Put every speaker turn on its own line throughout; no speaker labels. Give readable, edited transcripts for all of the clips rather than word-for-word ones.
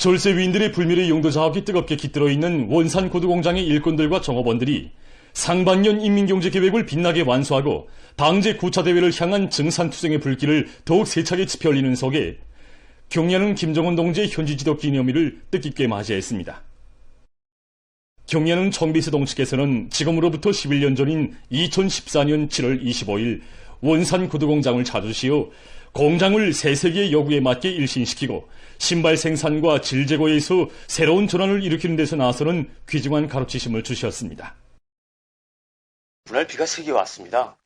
졸세위인들의 불멸의 용도 자업이 뜨겁게 깃들어 있는 원산 고두공장의 일꾼들과 종업원들이 상반년 인민경제계획을 빛나게 완수하고 당제 9차 대회를 향한 증산투쟁의 불길을 더욱 세차게 지펴올리는 속에 경리하는 김정은 동지의 현지 지도 기념일을 뜻깊게 맞이했습니다. 경리하는 청비서 동측에서는 지금으로부터 11년 전인 2014년 7월 25일 원산 구두공장을 찾으시어 공장을 새 세기의 요구에 맞게 일신시키고 신발 생산과 질 제거에서 새로운 전환을 일으키는 데서 나서는 귀중한 가르치심을 주셨습니다.
그날 비가 세게 왔습니다.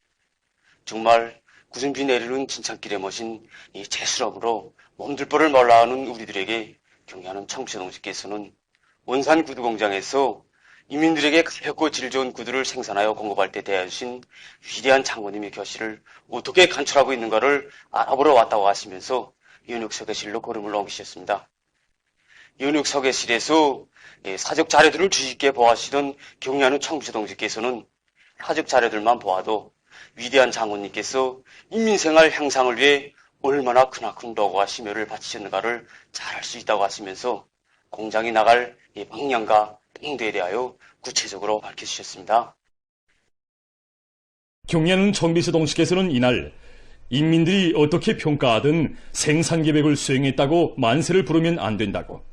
정말 굳은 비 내리는 진창길에 머신 이 재수럼으로 몸둘바를 말라하는 우리들에게 경리하는 청비서 동지께서는 원산 구두공장에서 이민들에게 가볍고 질 좋은 구두를 생산하여 공급할 때 대하신 위대한 장모님의 결실을 어떻게 관철하고 있는가를 알아보러 왔다고 하시면서 연육서계실로 걸음을 옮기셨습니다. 연육서계실에서 사적 자료들을 주의 깊게 보아하시던 경리하는 청비서 동지께서는 사적 자료들만 보아도 위대한 장모님께서 인민생활 향상을 위해 얼마나 크나큰 노고와 심혈을 바치셨는가를 잘 알 수 있다고 하시면서 공장이 나갈 방향과 행도에 대하여 구체적으로 밝혀주셨습니다.
경리하는 청비서 동지께서는 이날 인민들이 어떻게 평가하든 생산계획을 수행했다고 만세를 부르면 안 된다고,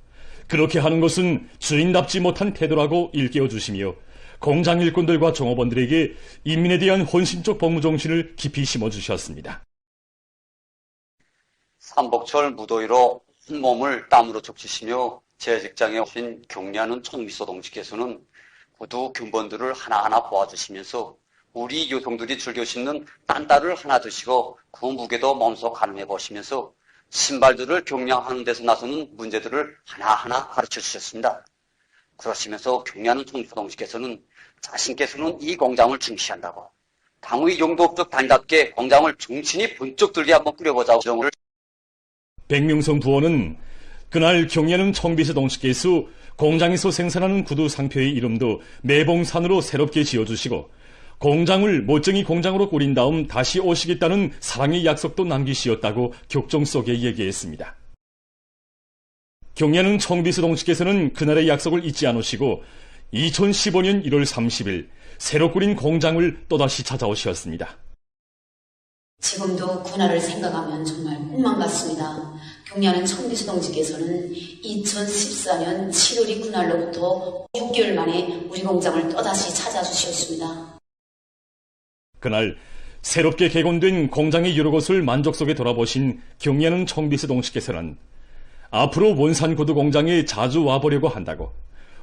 그렇게 하는 것은 주인답지 못한 태도라고 일깨워 주시며 공장 일꾼들과 종업원들에게 인민에 대한 헌신적 복무정신을 깊이 심어주셨습니다.
삼복철 무더위로 온몸을 땀으로 적시시며 제 직장에 오신 경리하는 청비서 동지께서는 구두 균번들을 하나하나 보아주시면서 우리 여성들이 즐겨 신는 딴따를 하나 드시고 그 무게도 몸소 가늠해 보시면서 신발들을 경량하는 데서 나서는 문제들을 하나하나 가르쳐 주셨습니다. 그러시면서 경리하는 청비서 동지께서는 자신께서는 이 공장을 중시한다고, 당의 용도업적 단답게 공장을 중신이 번쩍 들게 한번 꾸려보자고 정을.
백명성 부원은 그날 경리하는 청비서 동지께서 공장에서 생산하는 구두 상표의 이름도 매봉산으로 새롭게 지어주시고 공장을 멋쟁이 공장으로 꾸린 다음 다시 오시겠다는 사랑의 약속도 남기시었다고 격정 속에 얘기했습니다. 경리하는 청비서 동지께서는 그날의 약속을 잊지 않으시고 2015년 1월 30일 새로 꾸린 공장을 또다시 찾아오셨습니다.
지금도 그날을 생각하면 정말 꿈만 같습니다. 경리하는 청비서 동지께서는 2014년 7월이 그날로부터 6개월 만에 우리 공장을 또다시 찾아주셨습니다.
그날 새롭게 개건된 공장의 여러 곳을 만족 속에 돌아보신 경리하는 청비서 동지께서는 앞으로 원산 구두 공장에 자주 와보려고 한다고,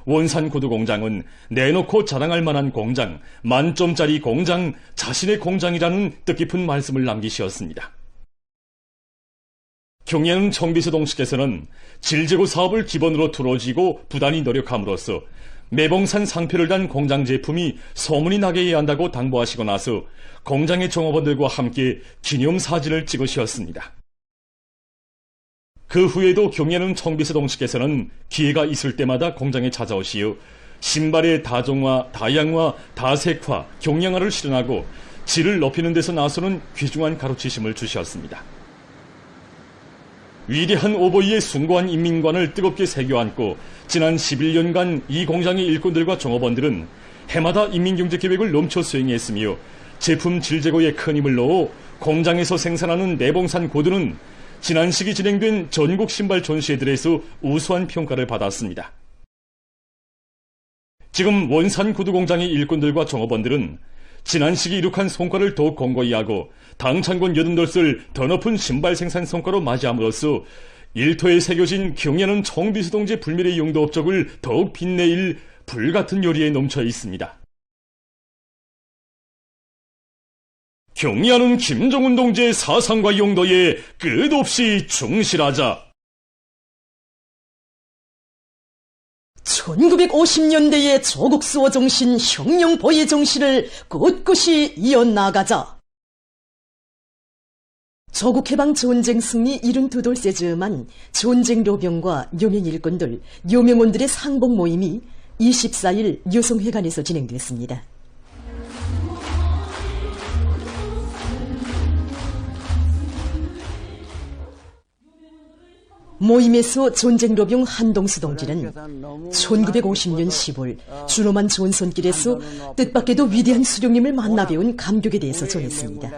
원산 구두 공장은 내놓고 자랑할 만한 공장, 만점짜리 공장, 자신의 공장이라는 뜻깊은 말씀을 남기셨습니다. 경리하는 청비서 동지께서는 질제고 사업을 기본으로 두어지고 부단히 노력함으로써 매봉산 상표를 단 공장 제품이 소문이 나게 해야 한다고 당부하시고 나서 공장의 종업원들과 함께 기념사진을 찍으셨습니다. 그 후에도 경리하는 청비서 동지께서는 기회가 있을 때마다 공장에 찾아오시어 신발의 다종화, 다양화, 다색화, 경량화를 실현하고 질을 높이는 데서 나서는 귀중한 가르치심을 주셨습니다. 위대한 오보이의 숭고한 인민관을 뜨겁게 새겨안고 지난 11년간 이 공장의 일꾼들과 종업원들은 해마다 인민경제계획을 넘쳐 수행했으며 제품 질제고에 큰 힘을 넣어 공장에서 생산하는 내봉산 구두는 지난 시기 진행된 전국 신발 전시회들에서 우수한 평가를 받았습니다. 지금 원산 구두 공장의 일꾼들과 종업원들은 지난 시기 이룩한 성과를 더욱 공고히 하고 당창권 88살 더 높은 신발 생산 성과로 맞이함으로써 일터에 새겨진 경리하는 청비서 동지의 불멸의 용도 업적을 더욱 빛내일 불같은 요리에 넘쳐 있습니다. 경리하는 김정은 동지의 사상과 용도에 끝없이 충실하자.
1950년대의 조국 수호 정신, 혁명 보혜 정신을 꿋꿋이 이어나가자. 조국 해방 전쟁 승리 72돌째 즈음한 전쟁 로병과 여명 일꾼들, 여명원들의 상봉 모임이 24일 여성회관에서 진행됐습니다. 모임에서 전쟁로병 한동수 동지는 1950년 10월 준엄한 존손길에서 뜻밖에도 위대한 수령님을 만나 배운 감격에 대해서 전했습니다.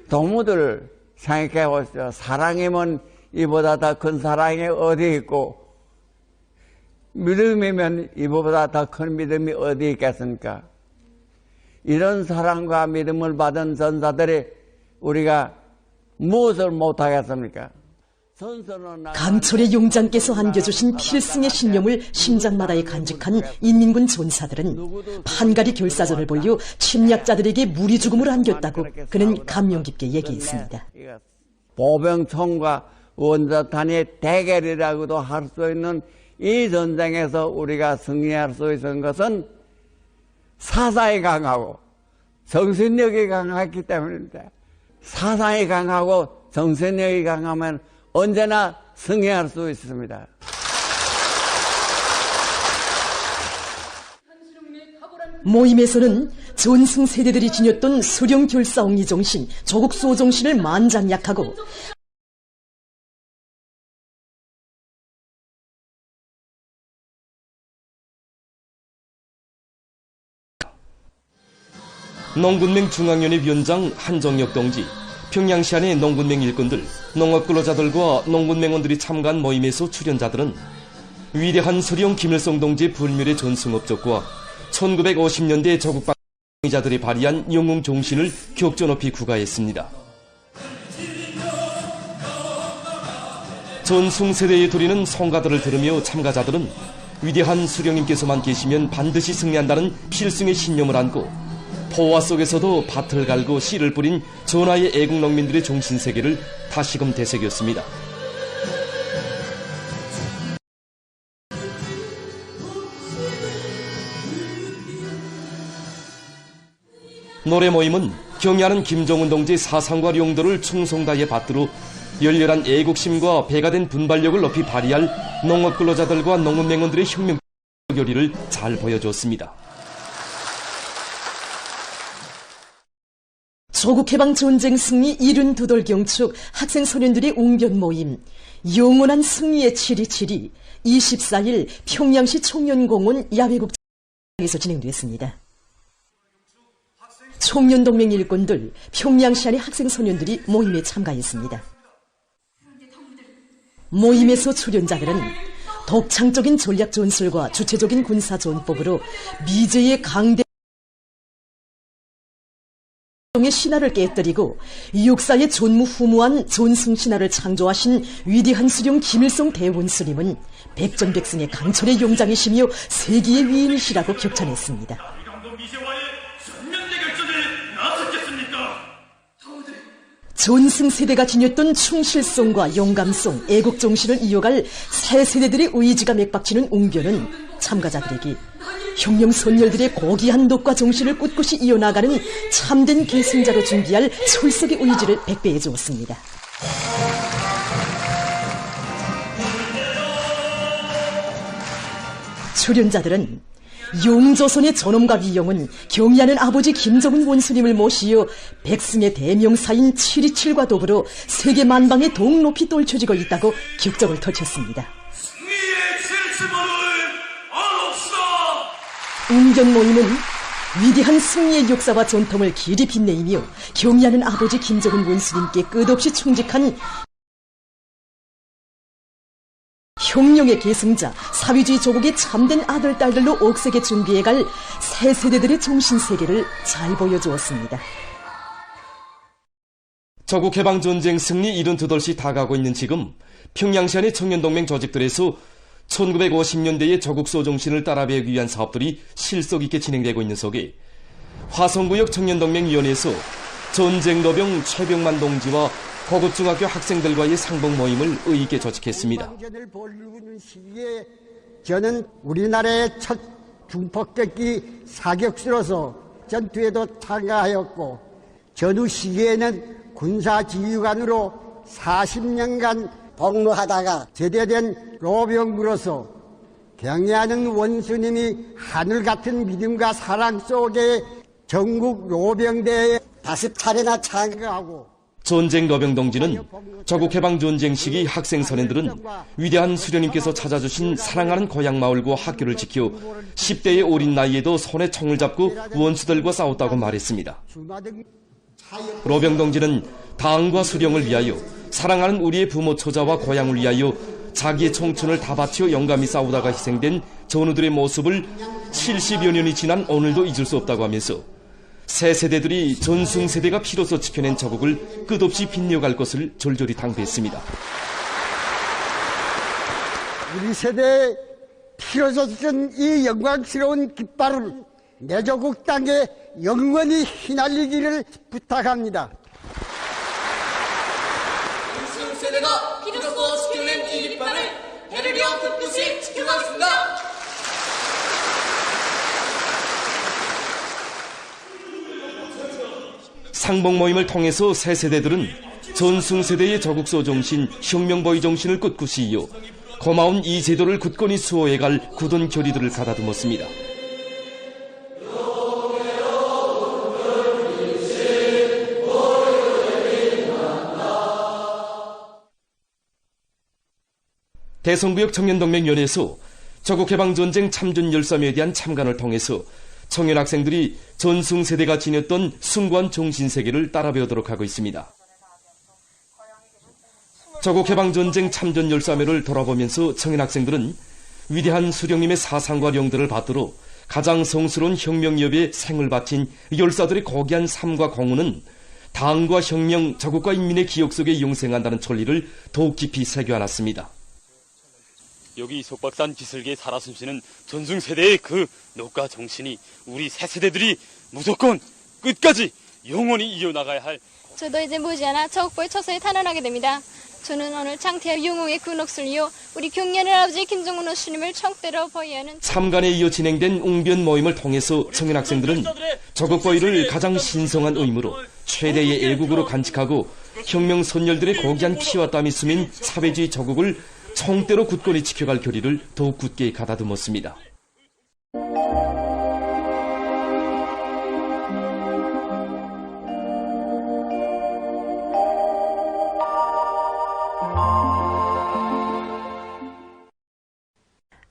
동무들 생각해 보세요. 사랑이면 이보다 더 큰 사랑이 어디 있고 믿음이면 이보다 더 큰 믿음이 어디 있겠습니까? 이런 사랑과 믿음을 받은 전사들이 우리가 무엇을 못하겠습니까?
강철의 용장께서 안겨주신 필승의 신념을 심장마다에 간직한 인민군 전사들은 판가리 결사전을 벌려 침략자들에게 무리 죽음을 안겼다고 그는 감명 깊게 얘기했습니다.
보병총과 원자탄의 대결이라고도 할 수 있는 이 전쟁에서 우리가 승리할 수 있는 것은 사상이 강하고 정신력이 강했기 때문입니다. 사상이 강하고 정신력이 강하면 언제나 승리할 수 있습니다.
모임에서는 전승 세대들이 지녔던 수령 결사옹리 정신, 조국 수호 정신을 만장약하고
농군맹 중앙연합 위원장 한정혁 동지, 평양시 안의 농군맹 일꾼들, 농업근로자들과 농군맹원들이 참가한 모임에서 출연자들은 위대한 수령 김일성 동지의 불멸의 전승업적과 1950년대 조국방위자들이 발휘한 영웅 정신을 격조 높이 구가했습니다. 전승세대의 도리는 성가들을 들으며 참가자들은 위대한 수령님께서만 계시면 반드시 승리한다는 필승의 신념을 안고 포화 속에서도 밭을 갈고 씨를 뿌린 전하의 애국농민들의 정신세계를 다시금 되새겼습니다. 노래 모임은 경애하는 김정은 동지의 사상과 용도를 충성다해 받들어 열렬한 애국심과 배가 된 분발력을 높이 발휘할 농업근로자들과 농업맹원들의 혁명 결의를 잘 보여줬습니다.
조국해방 전쟁 승리 72돌 경축 학생 소년들의 웅변 모임 영원한 승리의 7.27이 24일 평양시 청년공원 야외국장에서 진행됐습니다. 청년동맹 일꾼들, 평양시 안의 학생 소년들이 모임에 참가했습니다. 모임에서 출연자들은 독창적인 전략 전술과 주체적인 군사 전법으로 미제의 강대 의 신화를 깨뜨리고 역사의 전무후무한 전승 신화를 창조하신 위대한 수령 김일성 대원수님은 백전백승의 강철의 용장이시며 세기의 위인이시라고 격찬했습니다. 전승 세대가 지녔던 충실성과 용감성, 애국정신을 이어갈 새 세대들의 의지가 맥박치는 웅변은 참가자들에게 혁명 선열들의 고귀한 덕과 정신을 꿋꿋이 이어나가는 참된 계승자로 준비할 철석의 의지를 백배해 주었습니다. 출연자들은 용조선의 전엄과 위용은 경의하는 아버지 김정은 원수님을 모시어 백승의 대명사인 7.27과 더불어 세계 만방에 더욱 높이 떨쳐지고 있다고 격정을 터쳤습니다. 웅변 모임은 위대한 승리의 역사와 전통을 길이 빛내이며 경의하는 아버지 김정은 원수님께 끝없이 충직한 혁명의 계승자, 사회주의 조국의 참된 아들, 딸들로 억세게 준비해갈 새 세대들의 정신세계를 잘 보여주었습니다.
조국해방전쟁 승리 72돌씩 다가오고 있는 지금 평양시 안의 청년동맹 조직들에서 1950년대의 조국수호 정신을 따라배우기 위한 사업들이 실속 있게 진행되고 있는 속에 화성구역 청년동맹위원회에서 전쟁로병 최병만 동지와 고급중학교 학생들과의 상봉 모임을 의의 있게 조직했습니다.
저는 우리나라의 첫 중폭격기 사격수로서 전투에도 참가하였고 전후 시기에는 군사지휘관으로 40년간 복무하다가 제대된 로병으로서 경애하는 원수님이 하늘 같은 믿음과 사랑 속에 전국 로병대에 50차례나 참가하고
전쟁 거병동지는 조국해방 전쟁 시기 학생 선생들은 위대한 수령님께서 찾아주신 사랑하는 고향 마을과 학교를 지켜 10대의 어린 나이에도 손에 총을 잡고 원수들과 싸웠다고 말했습니다. 로병동지는 당과 수령을 위하여 사랑하는 우리의 부모 처자와 고향을 위하여 자기의 청춘을 다 바치어 영감히 싸우다가 희생된 전우들의 모습을 70여 년이 지난 오늘도 잊을 수 없다고 하면서 새 세대들이 전승세대가 피로써 지켜낸 자국을 끝없이 빛내갈 것을 절절히 당부했습니다.
우리 세대의 피로서 지킨 이 영광스러운 깃발을 내 조국 땅에 영원히 휘날리기를 부탁합니다.
전승세대가 피로써 지켜낸 이 깃발을 배를 이어 끝끝이 지켜가겠습니다.
상봉 모임을 통해서 새 세대들은 전승세대의 저국소 정신, 혁명보위 정신을 꿋꿋이 이어 고마운 이 제도를 굳건히 수호해갈 굳은 결의들을 가다듬었습니다. 대성구역 청년동맹위원회에서 조국해방전쟁 참전 열사에 대한 참관을 통해서 청년 학생들이 전승세대가 지녔던 숭고한 정신세계를 따라 배우도록 하고 있습니다. 조국해방전쟁 참전 열사회를 돌아보면서 청년 학생들은 위대한 수령님의 사상과 령들을 받들어 가장 성스러운 혁명여배에 생을 바친 열사들의 고귀한 삶과 공헌은 당과 혁명, 자국과 인민의 기억 속에 영생한다는 천리를 더욱 깊이 새겨안았습니다.
여기 속박산 기슭에 살아 숨쉬는 전승세대의 그 녹과 정신이 우리 새 세대들이 무조건 끝까지 영원히 이어나가야 할.
저도 이제 머지않아 저국보의 처소에 탄원하게 됩니다. 저는 오늘 장태엽 영웅의 그 넋을 이어 우리 경련의 아버지 김정은 호수님을 청대로 보위하는
참관에 이어 진행된 웅변 모임을 통해서 청년 학생들은 조국보위를 가장 신성한 의무로 최대의 애국으로 간직하고 혁명 선열들의 고귀한 피와 땀이 스민 사회주의 조국을 총대로 굳건히 지켜갈 결의를 더욱 굳게 가다듬었습니다.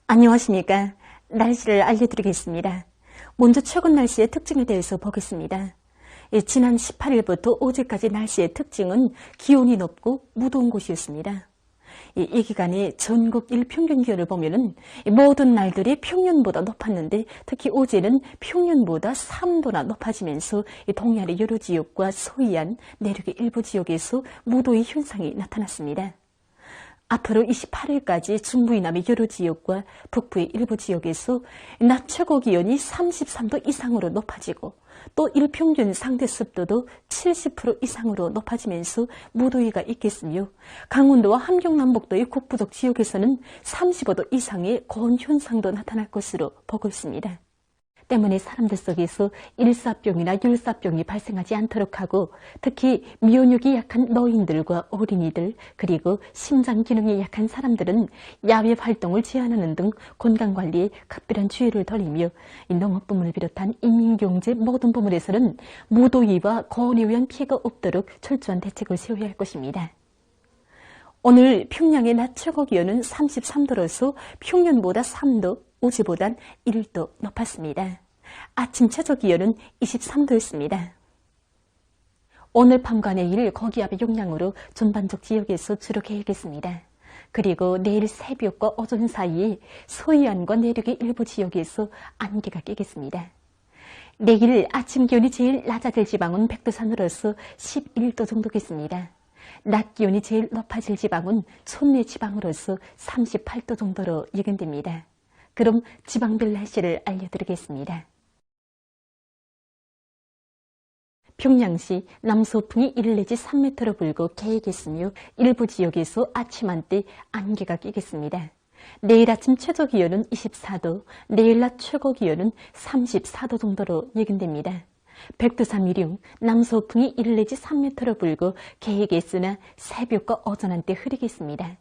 안녕하십니까. 날씨를 알려드리겠습니다. 먼저 최근 날씨의 특징에 대해서 보겠습니다. 지난 18일부터 어제까지 날씨의 특징은 기온이 높고 무더운 곳이었습니다. 이 기간에 전국 일평균 기온을 보면은 모든 날들이 평년보다 높았는데 특히 어제는 평년보다 3도나 높아지면서 동해안의 여러 지역과 서해안, 내륙의 일부 지역에서 무더위 현상이 나타났습니다. 앞으로 28일까지 중부 이남의 여러 지역과 북부의 일부 지역에서 낮 최고 기온이 33도 이상으로 높아지고 또 일평균 상대 습도도 70% 이상으로 높아지면서 무더위가 있겠으며 강원도와 함경남북도의 북부적 지역에서는 35도 이상의 고온 현상도 나타날 것으로 보고 있습니다. 때문에 사람들 속에서 일사병이나 열사병이 발생하지 않도록 하고 특히 면역이 약한 노인들과 어린이들 그리고 심장 기능이 약한 사람들은 야외 활동을 제한하는 등 건강관리에 각별한 주의를 돌리며 농업부문을 비롯한 인민경제 모든 부문에서는 무더위와 고온에 의한 피해가 없도록 철저한 대책을 세워야 할 것입니다. 오늘 평양의 낮 최고 기온은 33도로서 평년보다 3도, 어제보단 1도 높았습니다. 아침 최저 기온은 23도였습니다. 오늘 밤과 내일 고기압의 영향으로 전반적 지역에서 주로 개겠습니다. 그리고 내일 새벽과 오전 사이에 서해안과 내륙의 일부 지역에서 안개가 끼겠습니다. 내일 아침 기온이 제일 낮아질 지방은 백두산으로서 11도 정도겠습니다. 낮 기온이 제일 높아질 지방은 촌내 지방으로서 38도 정도로 예견됩니다. 그럼 지방별 날씨를 알려드리겠습니다. 평양시 남서풍이 1 내지 3m로 불고 개겠으며 일부 지역에서 아침 한때 안개가 끼겠습니다. 내일 아침 최저 기온은 24도, 내일 낮 최고 기온은 34도 정도로 예견됩니다. 백두산 위령 남서풍이 1 내지 3m로 불고 개겠으나 새벽과 오전 한때 흐리겠습니다.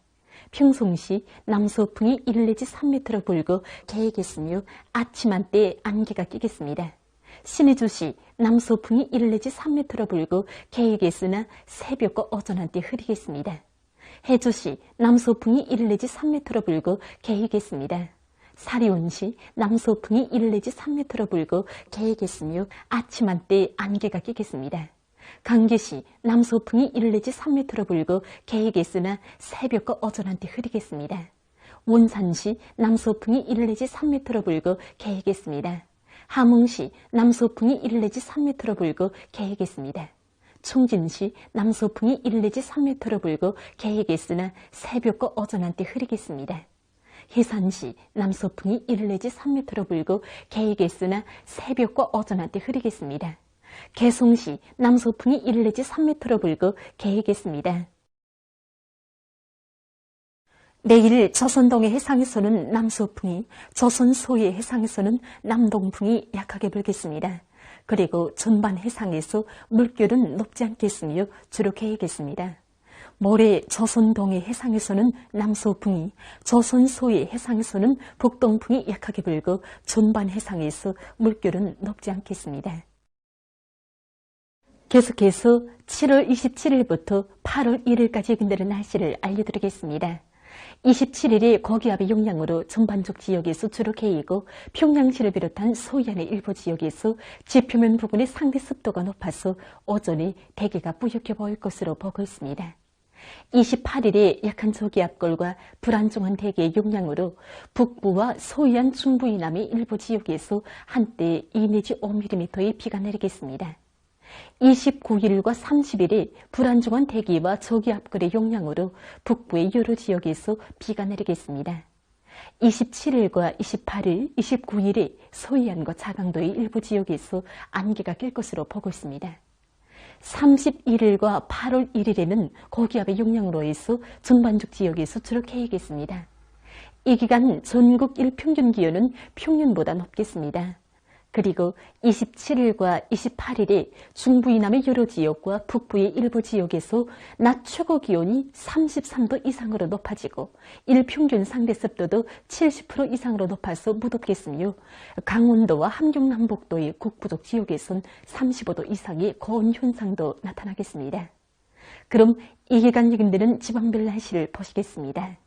평송시 남서풍이 1 내지 3m로 불고 개겠으며 아침 한때 안개가 끼겠습니다. 신의주시 남서풍이 1 내지 3m로 불고 개이겠으나 새벽과 오전 한때 흐리겠습니다. 해주시 남서풍이 1 내지 3m로 불고 개이겠습니다. 사리온시 남서풍이 1 내지 3m로 불고 개이겠으며 아침 한때 안개가 끼겠습니다. 강계시 남서풍이 1 내지 3m로 불고 개이겠으나 새벽과 오전 한때 흐리겠습니다. 원산시 남서풍이 1 내지 3m로 불고 개이겠습니다. 함흥시 남서풍이 1 내지 3m로 불고 개이겠습니다. 충진시 남서풍이 1 내지 3m로 불고 개이겠으나 새벽과 오전 한때 흐리겠습니다. 해산시 남서풍이 1 내지 3m로 불고 개이겠으나 새벽과 오전 한때 흐리겠습니다. 개송시 남서풍이 1 내지 3m로 불고 개이겠습니다. 내일 조선동해 해상에서는 남서풍이, 조선 소의 해상에서는 남동풍이 약하게 불겠습니다. 그리고 전반 해상에서 물결은 높지 않겠으며 주로 개이겠습니다. 모레 조선동해 해상에서는 남서풍이, 조선 소의 해상에서는 북동풍이 약하게 불고 전반 해상에서 물결은 높지 않겠습니다. 계속해서 7월 27일부터 8월 1일까지 근대의 날씨를 알려드리겠습니다. 27일이 고기압의 영향으로 전반적 지역에서 주로 개이고 평양시를 비롯한 소해안의 일부 지역에서 지표면 부근의 상대 습도가 높아서 오전에 대기가 뿌옇게 보일 것으로 보고 있습니다. 28일에 약한 저기압골과 불안정한 대기의 영향으로 북부와 소해안 중부 이남의 일부 지역에서 한때 2 내지 5mm의 비가 내리겠습니다. 29일과 30일에 불안정한 대기와 저기압골의 영향으로 북부의 여러 지역에서 비가 내리겠습니다. 27일과 28일, 29일에 소해안과 자강도의 일부 지역에서 안개가 낄 것으로 보고 있습니다. 31일과 8월 1일에는 고기압의 영향으로 해서 전반적 지역에서 주로 개이겠습니다. 이 기간 전국 일평균 기온은 평년보다 높겠습니다. 그리고 27일과 28일에 중부 이남의 여러 지역과 북부의 일부 지역에서 낮 최고 기온이 33도 이상으로 높아지고 일평균 상대 습도도 70% 이상으로 높아서 무덥겠으며 강원도와 함경남북도의 북부족 지역에선 35도 이상의 고온 현상도 나타나겠습니다. 그럼 이 기간 여긴들은 지방별 날씨를 보시겠습니다.